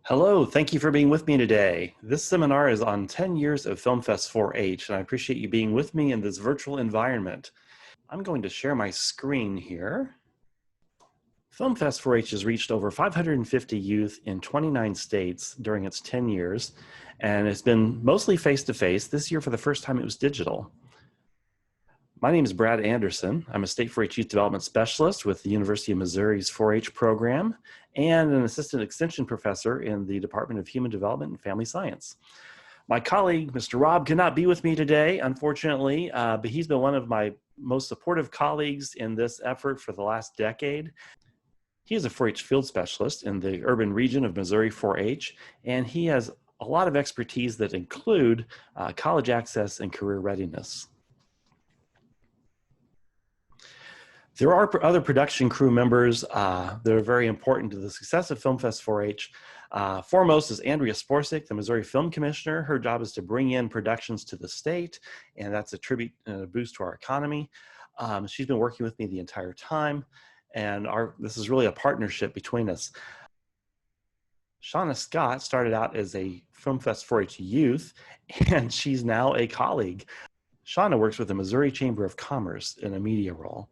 Hello, thank you for being with me today. This seminar is on 10 years of FilmFest 4-H, and I appreciate you being with me in this virtual environment. I'm going to share my screen here. FilmFest 4-H has reached over 550 youth in 29 states during its 10 years, and it's been mostly face-to-face. This year, for the first time, it was digital. My name is Brad Anderson. I'm a State 4-H Youth Development Specialist with the University of Missouri's 4-H program and an Assistant Extension Professor in the Department of Human Development and Family Science. My colleague, Mr. Rob, cannot be with me today, unfortunately, but he's been one of my most supportive colleagues in this effort for the last decade. He is a 4-H field specialist in the urban region of Missouri 4-H, and he has a lot of expertise that include college access and career readiness. There are other production crew members that are very important to the success of FilmFest 4-H. Foremost is Andrea Sporsic, the Missouri Film Commissioner. Her job is to bring in productions to the state, and that's a tribute and a boost to our economy. She's been working with me the entire time, and this is really a partnership between us. Shauna Scott started out as a FilmFest 4-H youth, and she's now a colleague. Shauna works with the Missouri Chamber of Commerce in a media role.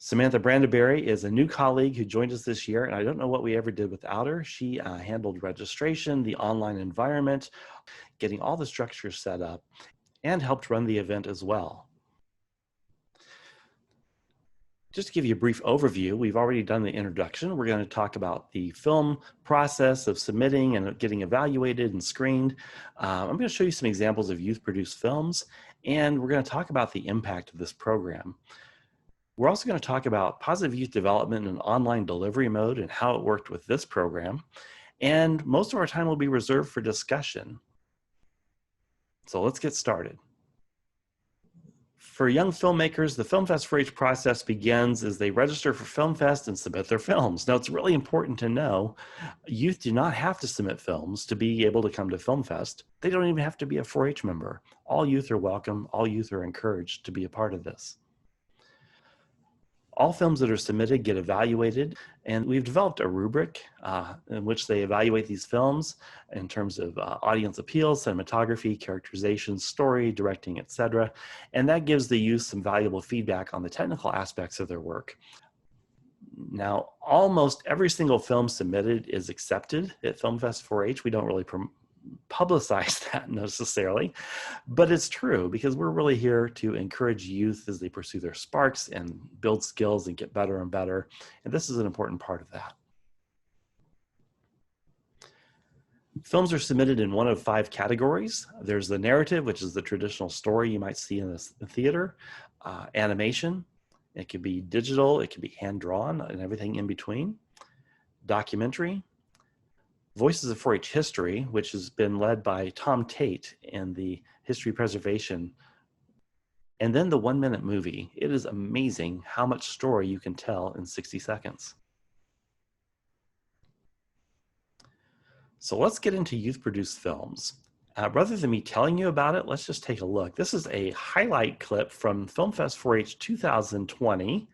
Samantha Brandeberry is a new colleague who joined us this year, and I don't know what we ever did without her. She handled registration, the online environment, getting all the structures set up, and helped run the event as well. Just to give you a brief overview, we've already done the introduction. We're going to talk about the film process of submitting and getting evaluated and screened. I'm going to show you some examples of youth-produced films, and we're going to talk about the impact of this program. We're also going to talk about positive youth development in online delivery mode and how it worked with this program. And most of our time will be reserved for discussion. So let's get started. For young filmmakers, the FilmFest 4-H process begins as they register for FilmFest and submit their films. Now, it's really important to know youth do not have to submit films to be able to come to FilmFest. They don't even have to be a 4-H member. All youth are welcome. All youth are encouraged to be a part of this. All films that are submitted get evaluated, and we've developed a rubric in which they evaluate these films in terms of audience appeal, cinematography, characterization, story, directing, etc. And that gives the youth some valuable feedback on the technical aspects of their work. Now, almost every single film submitted is accepted at FilmFest 4-H. We don't really publicize that necessarily, but it's true because we're really here to encourage youth as they pursue their sparks and build skills and get better and better. And this is an important part of that. Films are submitted in one of 5 categories. There's the narrative, which is the traditional story you might see in the theater, animation, it could be digital, it could be hand-drawn, and everything in between, documentary, Voices of 4-H History, which has been led by Tom Tate in the history preservation, and then the 1-minute movie. It is amazing how much story you can tell in 60 seconds. So let's get into youth-produced films. Rather than me telling you about it, let's just take a look. This is a highlight clip from FilmFest 4-H 2020.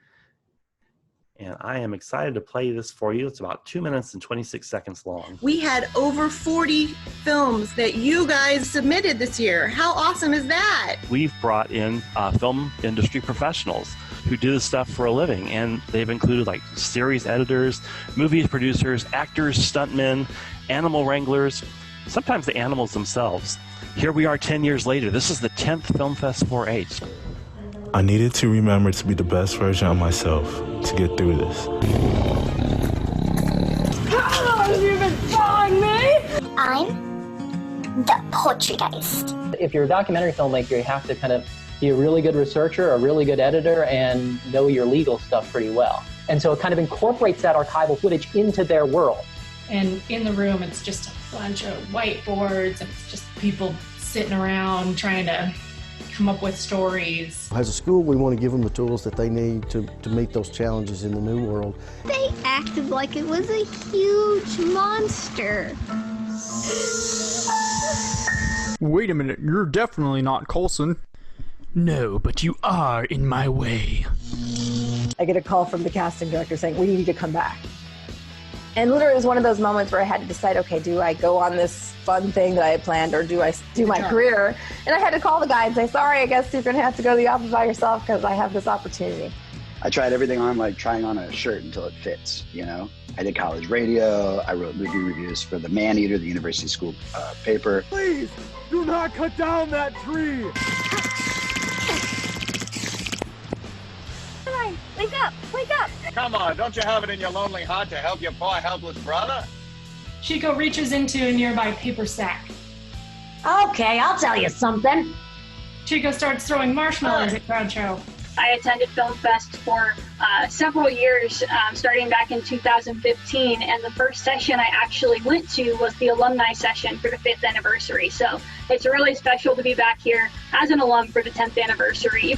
And I am excited to play this for you. It's about 2 minutes and 26 seconds long. We had over 40 films that you guys submitted this year. How awesome is that? We've brought in film industry professionals who do this stuff for a living, and they've included like series editors, movie producers, actors, stuntmen, animal wranglers, sometimes the animals themselves. Here we are 10 years later. This is the 10th FilmFest 4-H. I needed to remember to be the best version of myself to get through this. How have you been following me? I'm the poltergeist. If you're a documentary filmmaker, you have to kind of be a really good researcher, a really good editor, and know your legal stuff pretty well. And so it kind of incorporates that archival footage into their world. And in the room, it's just a bunch of whiteboards, and it's just people sitting around trying to come up with stories. As a school, we want to give them the tools that they need to meet those challenges in the new world. They acted like it was a huge monster. Wait a minute, you're definitely not Coulson. No, but you are in my way. I get a call from the casting director saying, we need you to come back. And literally it was one of those moments where I had to decide, okay, do I go on this fun thing that I had planned or do I do my career? And I had to call the guy and say, sorry, I guess you're going to have to go to the office by yourself because I have this opportunity. I tried everything on, like trying on a shirt until it fits, you know? I did college radio. I wrote movie reviews for the Man-Eater, the university school paper. Please, do not cut down that tree. Wake up! Wake up! Come on, don't you have it in your lonely heart to help your poor helpless brother? Chico reaches into a nearby paper sack. Okay, I'll tell you something. Chico starts throwing marshmallows at Groucho. I attended FilmFest for several years, starting back in 2015, and the first session I actually went to was the alumni session for the 5th anniversary. So it's really special to be back here as an alum for the 10th anniversary.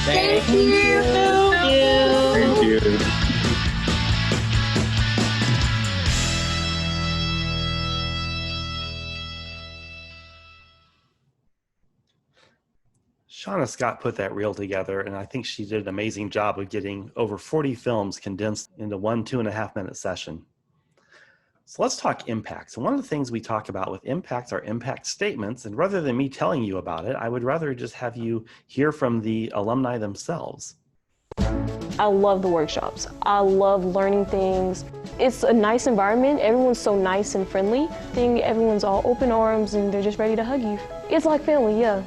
Thank you. Thank you. Shauna Scott put that reel together, and I think she did an amazing job of getting over 40 films condensed into one 2.5 minute session. So let's talk impacts. And one of the things we talk about with impacts are impact statements. And rather than me telling you about it, I would rather just have you hear from the alumni themselves. I love the workshops. I love learning things. It's a nice environment. Everyone's so nice and friendly. I think everyone's all open arms and they're just ready to hug you. It's like family, yeah.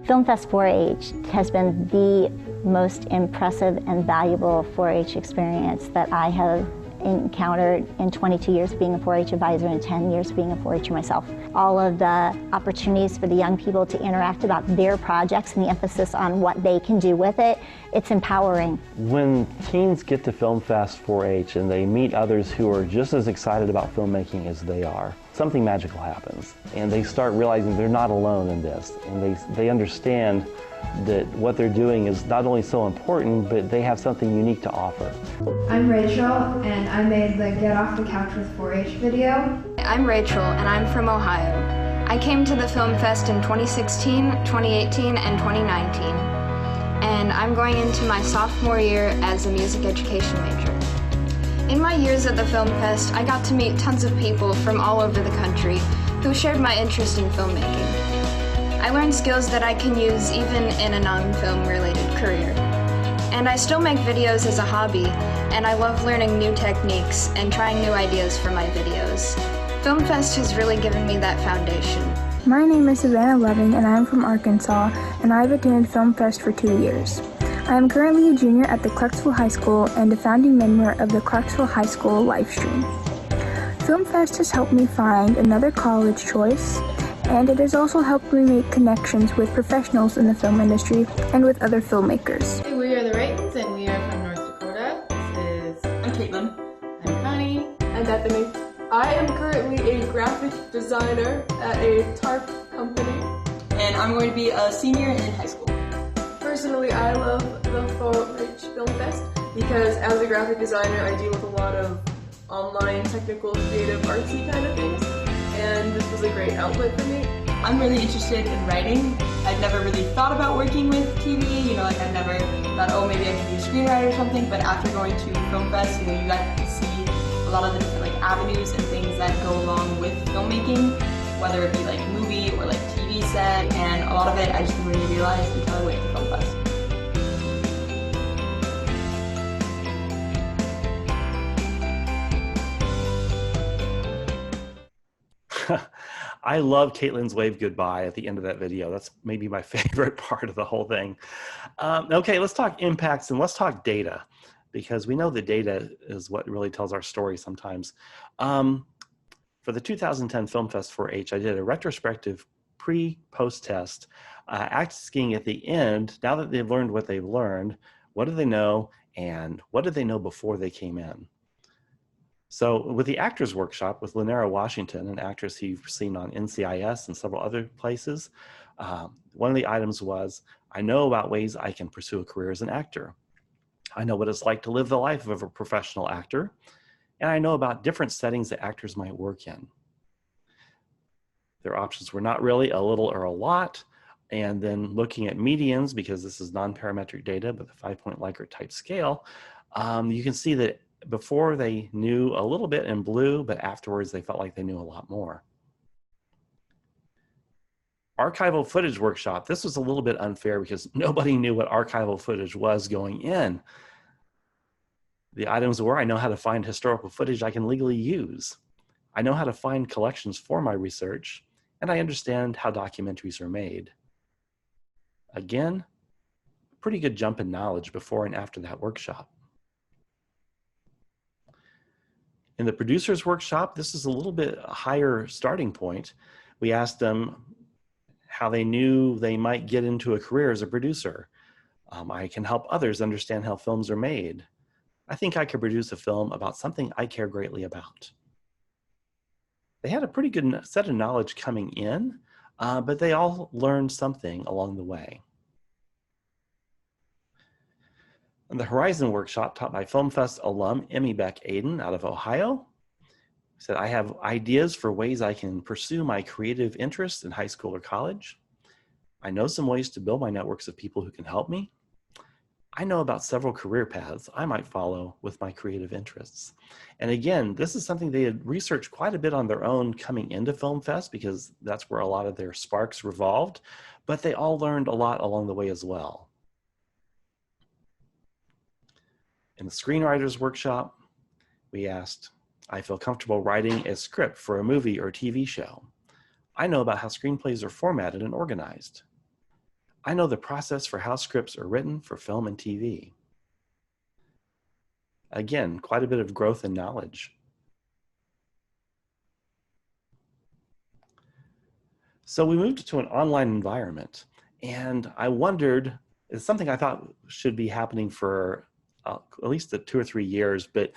FilmFest 4-H has been the most impressive and valuable 4-H experience that I have encountered in 22 years being a 4-H advisor and 10 years being a 4-H'er myself. All of the opportunities for the young people to interact about their projects and the emphasis on what they can do with it, it's empowering. When teens get to FilmFest 4-H and they meet others who are just as excited about filmmaking as they are, something magical happens. And they start realizing they're not alone in this. And they understand that what they're doing is not only so important, but they have something unique to offer. I'm Rachel, and I made the Get Off the Couch with 4-H video. I'm Rachel, and I'm from Ohio. I came to the Film Fest in 2016, 2018, and 2019. And I'm going into my sophomore year as a music education major. In my years at the Film Fest, I got to meet tons of people from all over the country who shared my interest in filmmaking. I learned skills that I can use even in a non-film related career. And I still make videos as a hobby, and I love learning new techniques and trying new ideas for my videos. FilmFest has really given me that foundation. My name is Savannah Loving, and I'm from Arkansas, and I've attended FilmFest for 2 years. I am currently a junior at the Clarksville High School and a founding member of the Clarksville High School livestream. FilmFest has helped me find another college choice, and it has also helped me make connections with professionals in the film industry and with other filmmakers. Hey, we are the Wrightons, and we are from North Dakota. I'm Caitlin. I'm Connie. I'm Bethany. I am currently a graphic designer at a tarp company. And I'm going to be a senior in high school. Personally, I love the 4-H Film Fest because as a graphic designer, I deal with a lot of online, technical, creative, artsy kind of things. And this was a great outlet for me. I'm really interested in writing. I've never really thought about working with TV, you know, like I've never thought, oh, maybe I can be a screenwriter or something, but after going to Film Fest, you know, you got to see a lot of the different like avenues and things that go along with filmmaking, whether it be like movie or like TV set, and a lot of it I just didn't really realize until I went to Film Fest. I love Caitlin's wave goodbye at the end of that video. That's maybe my favorite part of the whole thing. Okay, let's talk impacts and let's talk data, because we know the data is what really tells our story sometimes. For the 2010 FilmFest 4-H, I did a retrospective pre-post test, asking at the end, now that they've learned what they've learned, what do they know and what did they know before they came in? So with the Actors Workshop with Lynera Washington, an actress you've seen on NCIS and several other places, one of the items was, I know about ways I can pursue a career as an actor. I know what it's like to live the life of a professional actor, and I know about different settings that actors might work in. Their options were not really, a little, or a lot. And then looking at medians, because this is non-parametric data, but the 5-point Likert type scale, you can see that before they knew a little bit in blue, but afterwards they felt like they knew a lot more. Archival footage workshop. This was a little bit unfair because nobody knew what archival footage was going in. The items were, I know how to find historical footage I can legally use. I know how to find collections for my research, and I understand how documentaries are made. Again, pretty good jump in knowledge before and after that workshop. In the producers workshop, this is a little bit higher starting point. We asked them how they knew they might get into a career as a producer. I can help others understand how films are made. I think I could produce a film about something I care greatly about. They had a pretty good set of knowledge coming in, but they all learned something along the way. In the Horizon workshop taught by FilmFest alum Emmy Beck Aiden out of Ohio, said, I have ideas for ways I can pursue my creative interests in high school or college. I know some ways to build my networks of people who can help me. I know about several career paths I might follow with my creative interests. And again, this is something they had researched quite a bit on their own coming into FilmFest because that's where a lot of their sparks revolved, but they all learned a lot along the way as well. In the screenwriters workshop, we asked, I feel comfortable writing a script for a movie or TV show. I know about how screenplays are formatted and organized. I know the process for how scripts are written for film and TV. Again, quite a bit of growth and knowledge. So we moved to an online environment, and I wondered, it's something I thought should be happening for at least 2 or 3 years, but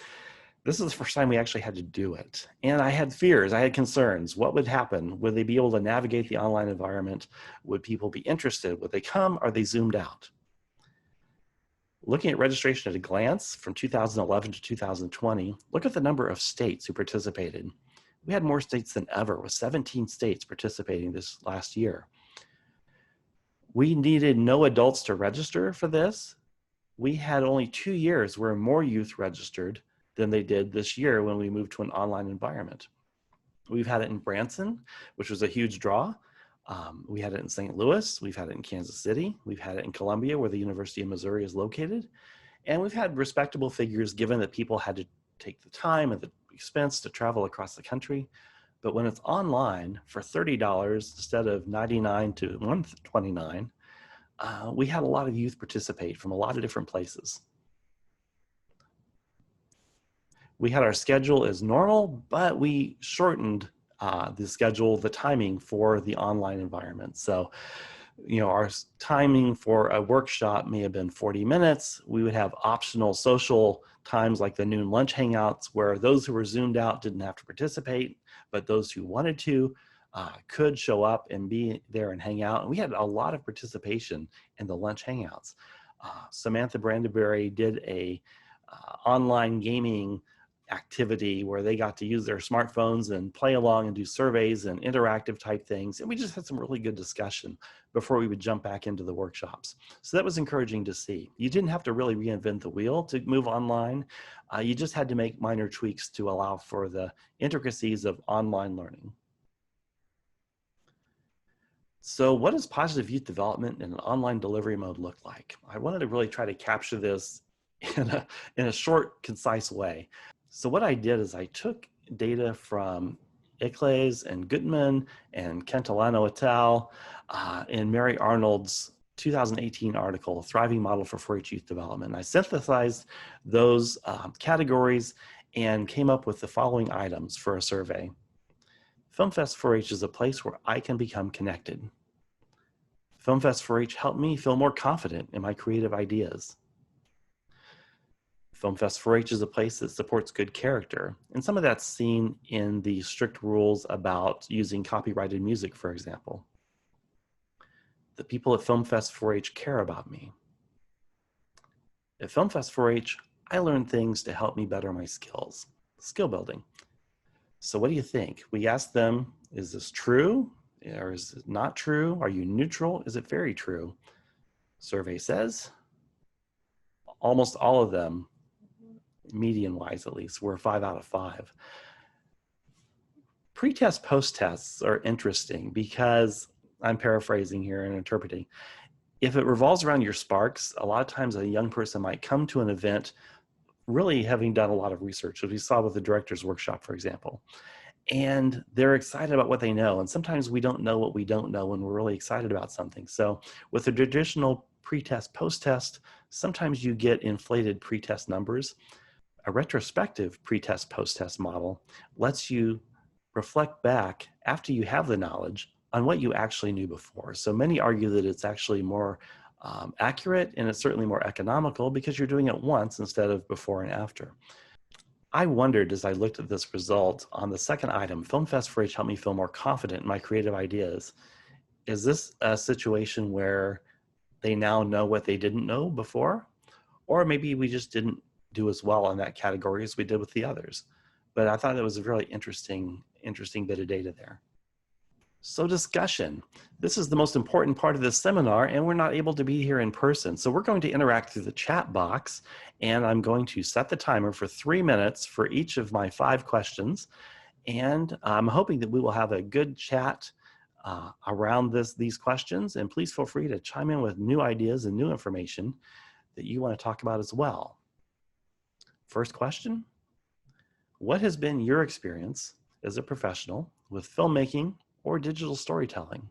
this is the first time we actually had to do it. And I had fears, I had concerns. What would happen? Would they be able to navigate the online environment? Would people be interested? Would they come? Are they zoomed out? Looking at registration at a glance from 2011 to 2020, look at the number of states who participated. We had more states than ever, with 17 states participating this last year. We needed no adults to register for this. We had only 2 years where more youth registered than they did this year when we moved to an online environment. We've had it in Branson, which was a huge draw. We had it in St. Louis. We've had it in Kansas City. We've had it in Columbia, where the University of Missouri is located. And we've had respectable figures given that people had to take the time and the expense to travel across the country. But when it's online for $30 instead of $99 to $129, we had a lot of youth participate from a lot of different places. We had our schedule as normal, but we shortened the schedule, the timing for the online environment. So, you know, our timing for a workshop may have been 40 minutes. We would have optional social times like the noon lunch hangouts where those who were zoomed out didn't have to participate, but those who wanted to could show up and be there and hang out. And we had a lot of participation in the lunch hangouts. Samantha Brandenberry did a online gaming activity where they got to use their smartphones and play along and do surveys and interactive type things. And we just had some really good discussion before we would jump back into the workshops. So that was encouraging to see. You didn't have to really reinvent the wheel to move online. You just had to make minor tweaks to allow for the intricacies of online learning. So what does positive youth development in an online delivery mode look like? I wanted to really try to capture this in a short, concise way. So what I did is I took data from Icles and Gutman and Kentilano et al. In Mary Arnold's 2018 article, Thriving Model for 4-H Youth Development. I synthesized those categories and came up with the following items for a survey. FilmFest 4-H is a place where I can become connected. FilmFest 4-H helped me feel more confident in my creative ideas. FilmFest 4-H is a place that supports good character, and some of that's seen in the strict rules about using copyrighted music, for example. The people at FilmFest 4-H care about me. At FilmFest 4-H, I learn things to help me better my skills, skill building. So what do you think? We asked them, is this true? Or is it not true? Are you neutral? Is it very true? Survey says almost all of them, median-wise at least, were 5 out of 5. Pre-test, post-tests are interesting because, I'm paraphrasing here and interpreting, if it revolves around your sparks, a lot of times a young person might come to an event really having done a lot of research, as we saw with the director's workshop, for example. And they're excited about what they know. And sometimes we don't know what we don't know when we're really excited about something. So with the traditional pre-test, post-test, sometimes you get inflated pre-test numbers. A retrospective pre-test, post-test model lets you reflect back after you have the knowledge on what you actually knew before. So many argue that it's actually more accurate, and it's certainly more economical because you're doing it once instead of before and after. I wondered as I looked at this result on the second item, FilmFest 4-H helped me feel more confident in my creative ideas. Is this a situation where they now know what they didn't know before? Or maybe we just didn't do as well in that category as we did with the others. But I thought it was a really interesting bit of data there. So discussion. This is the most important part of this seminar, and we're not able to be here in person. So we're going to interact through the chat box, and I'm going to set the timer for 3 minutes for each of my 5 questions. And I'm hoping that we will have a good chat around these questions. And please feel free to chime in with new ideas and new information that you want to talk about as well. First question: what has been your experience as a professional with filmmaking or digital storytelling?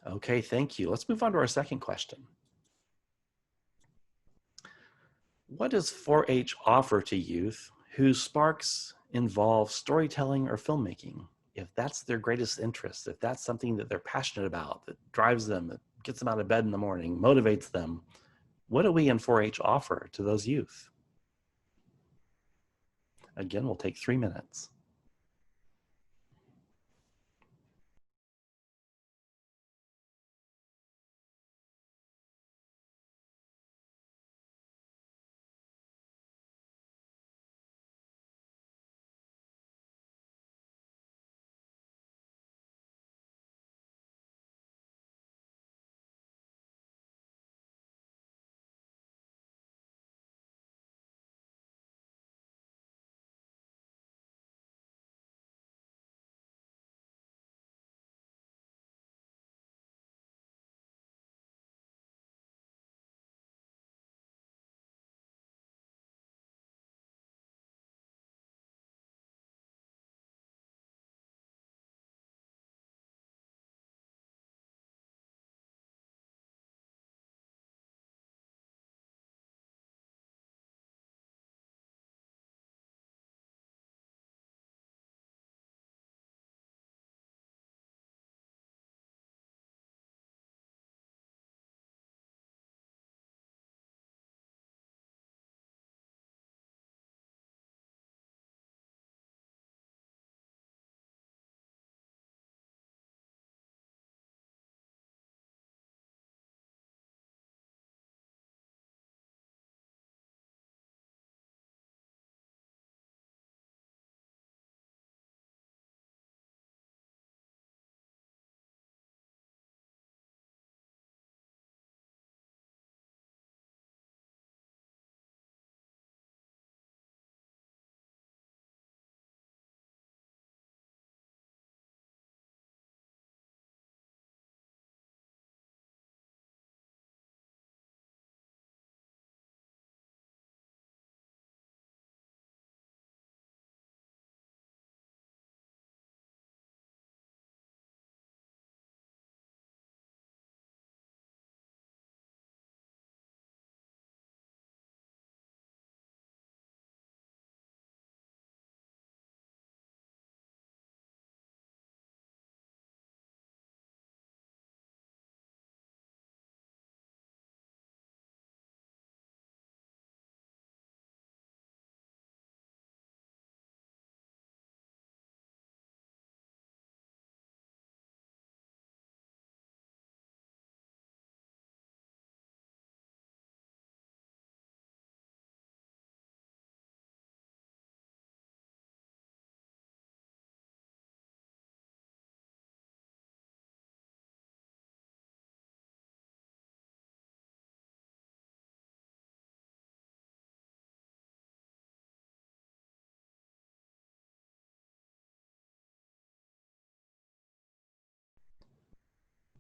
Okay, thank you. Let's move on to our second question. What does 4-H offer to youth whose sparks involve storytelling or filmmaking? if that's their greatest interest, if that's something that they're passionate about, that drives them, that gets them out of bed in the morning, motivates them, what do we in 4-H offer to those youth? Again, we'll take 3 minutes.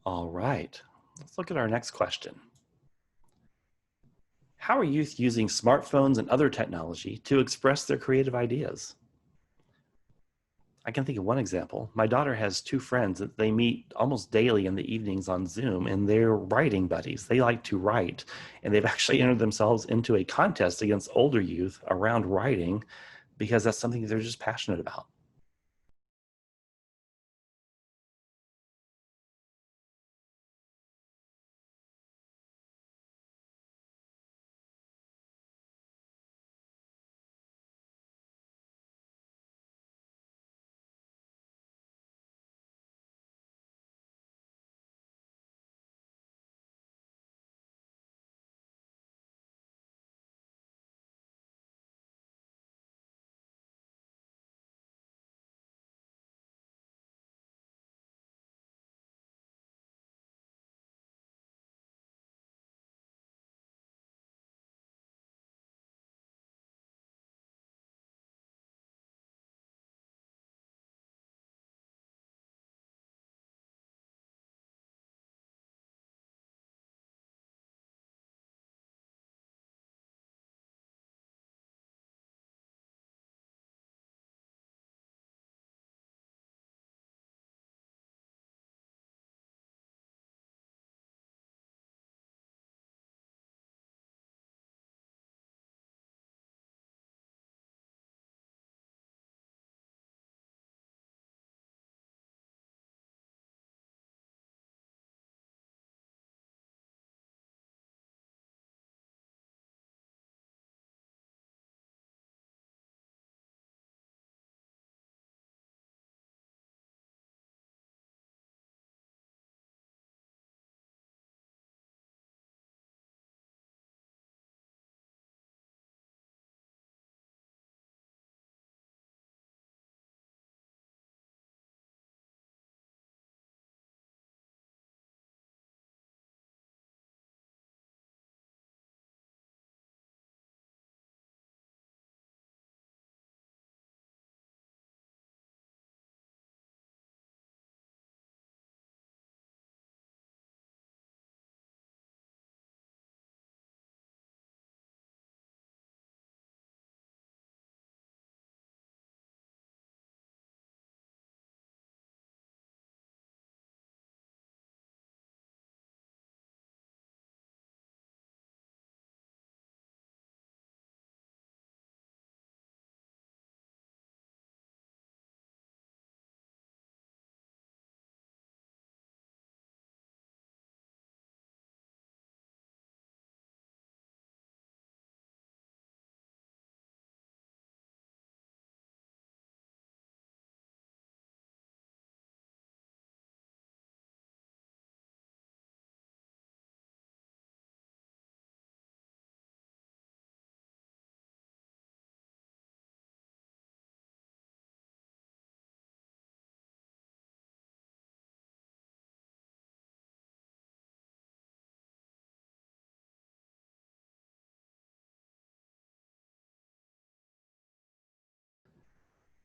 All right, let's look at our next question. How are youth using smartphones and other technology to express their creative ideas? I can think of one example. My daughter has 2 friends that they meet almost daily in the evenings on Zoom, and they're writing buddies. They like to write, and they've actually entered themselves into a contest against older youth around writing because that's something they're just passionate about.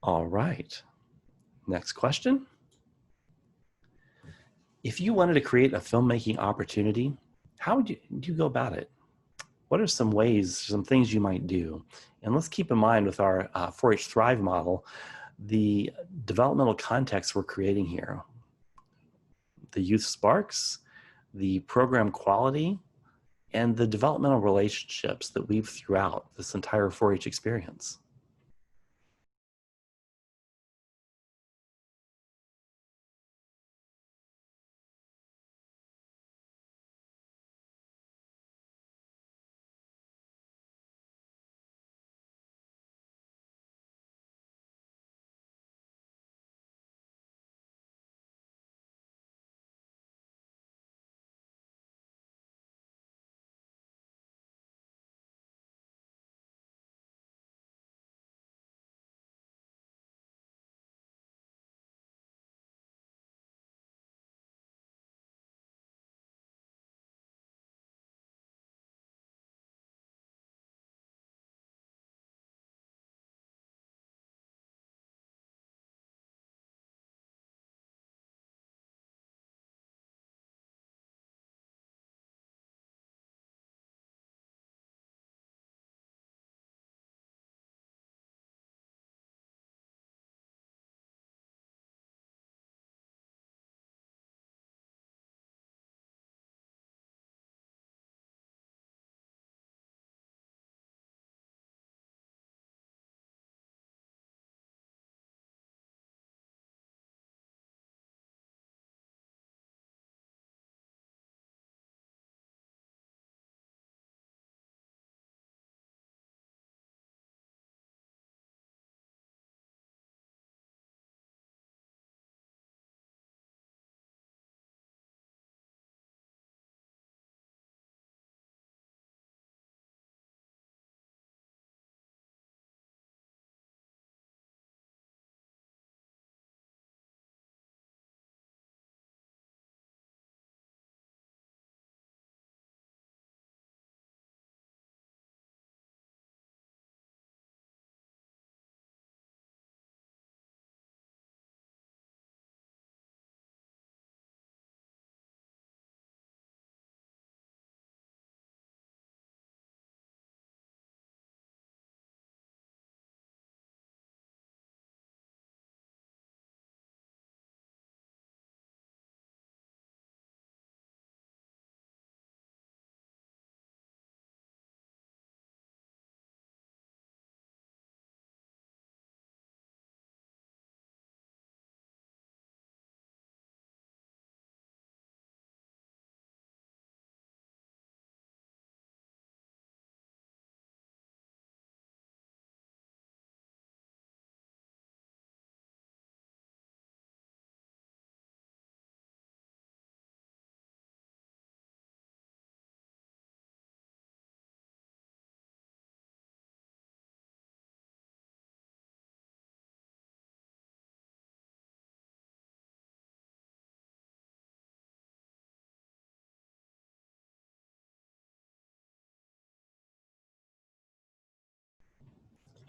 All right. Next question. If you wanted to create a filmmaking opportunity, how would you go about it? What are some ways, some things you might do? And let's keep in mind with our 4-H Thrive model, the developmental context we're creating here. The youth sparks, the program quality, and the developmental relationships that weave throughout this entire 4-H experience.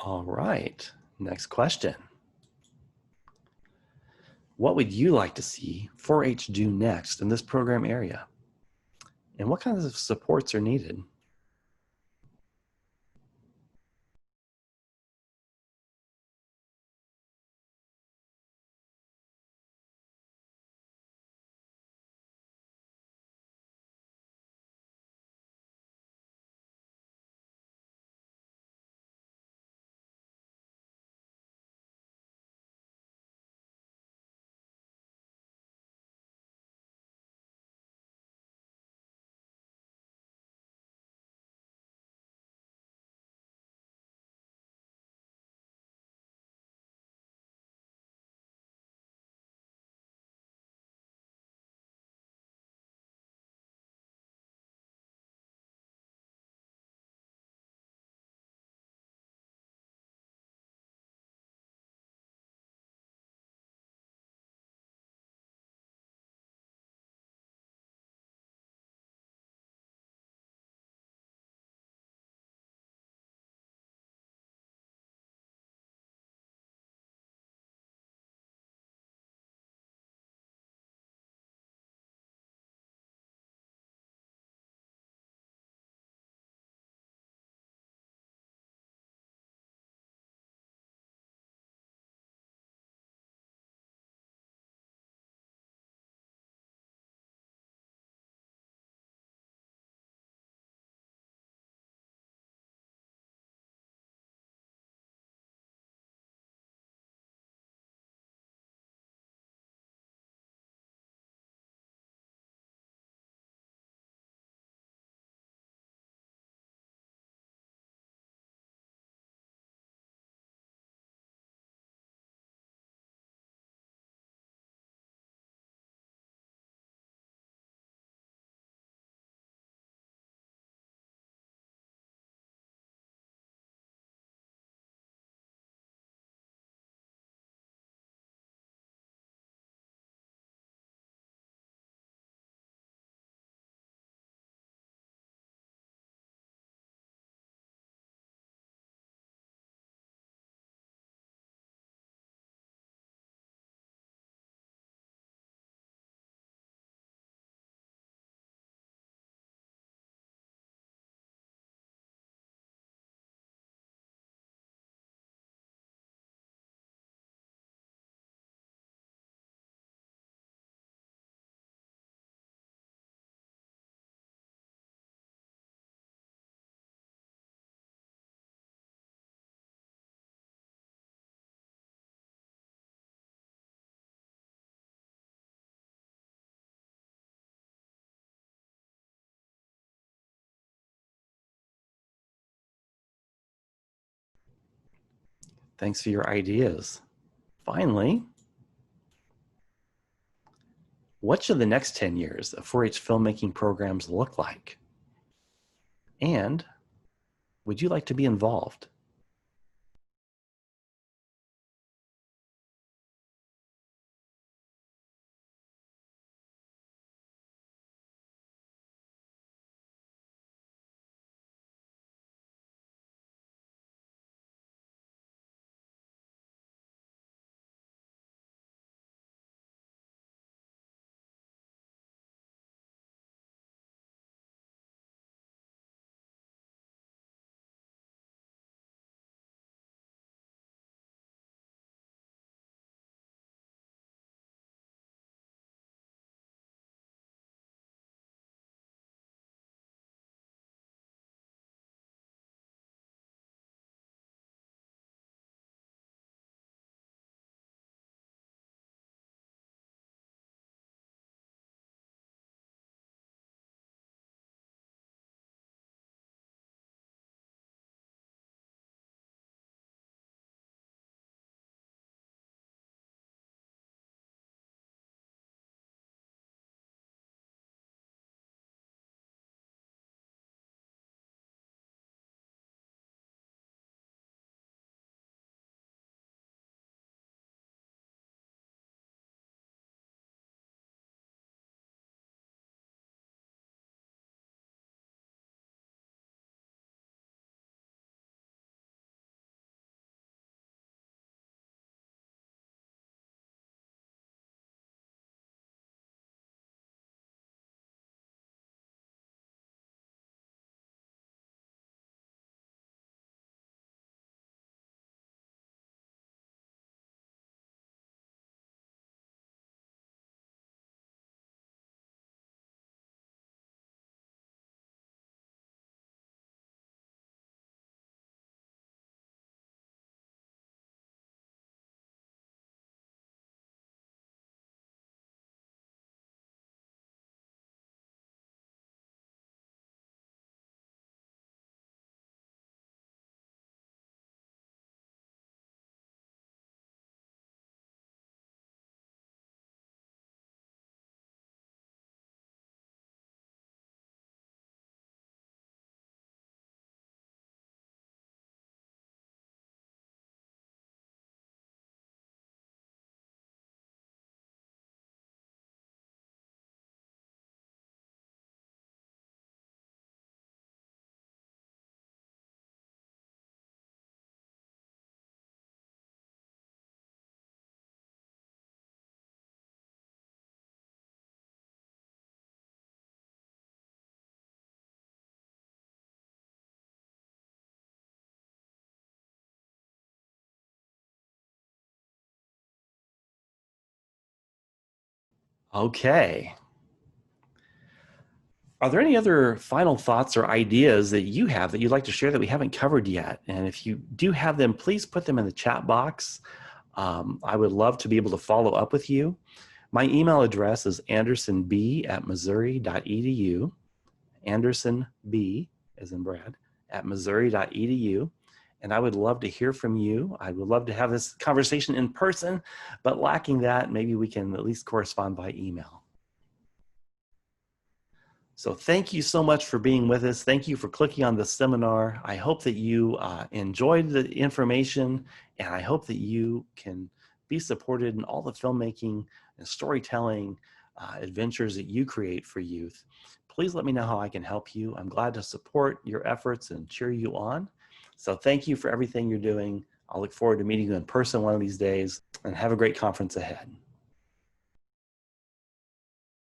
All right, next question. What would you like to see 4-H do next in this program area? And what kinds of supports are needed? Thanks for your ideas. Finally, what should the next 10 years of 4-H filmmaking programs look like? And would you like to be involved? Okay. Are there any other final thoughts or ideas that you have that you'd like to share that we haven't covered yet? And if you do have them, please put them in the chat box. I would love to be able to follow up with you. My email address is andersonb@missouri.edu. andersonb, as in Brad, @missouri.edu. And I would love to hear from you. I would love to have this conversation in person, but lacking that, maybe we can at least correspond by email. So thank you so much for being with us. Thank you for clicking on the seminar. I hope that you enjoyed the information, and I hope that you can be supported in all the filmmaking and storytelling adventures that you create for youth. Please let me know how I can help you. I'm glad to support your efforts and cheer you on. So thank you for everything you're doing. I'll look forward to meeting you in person one of these days, and have a great conference ahead.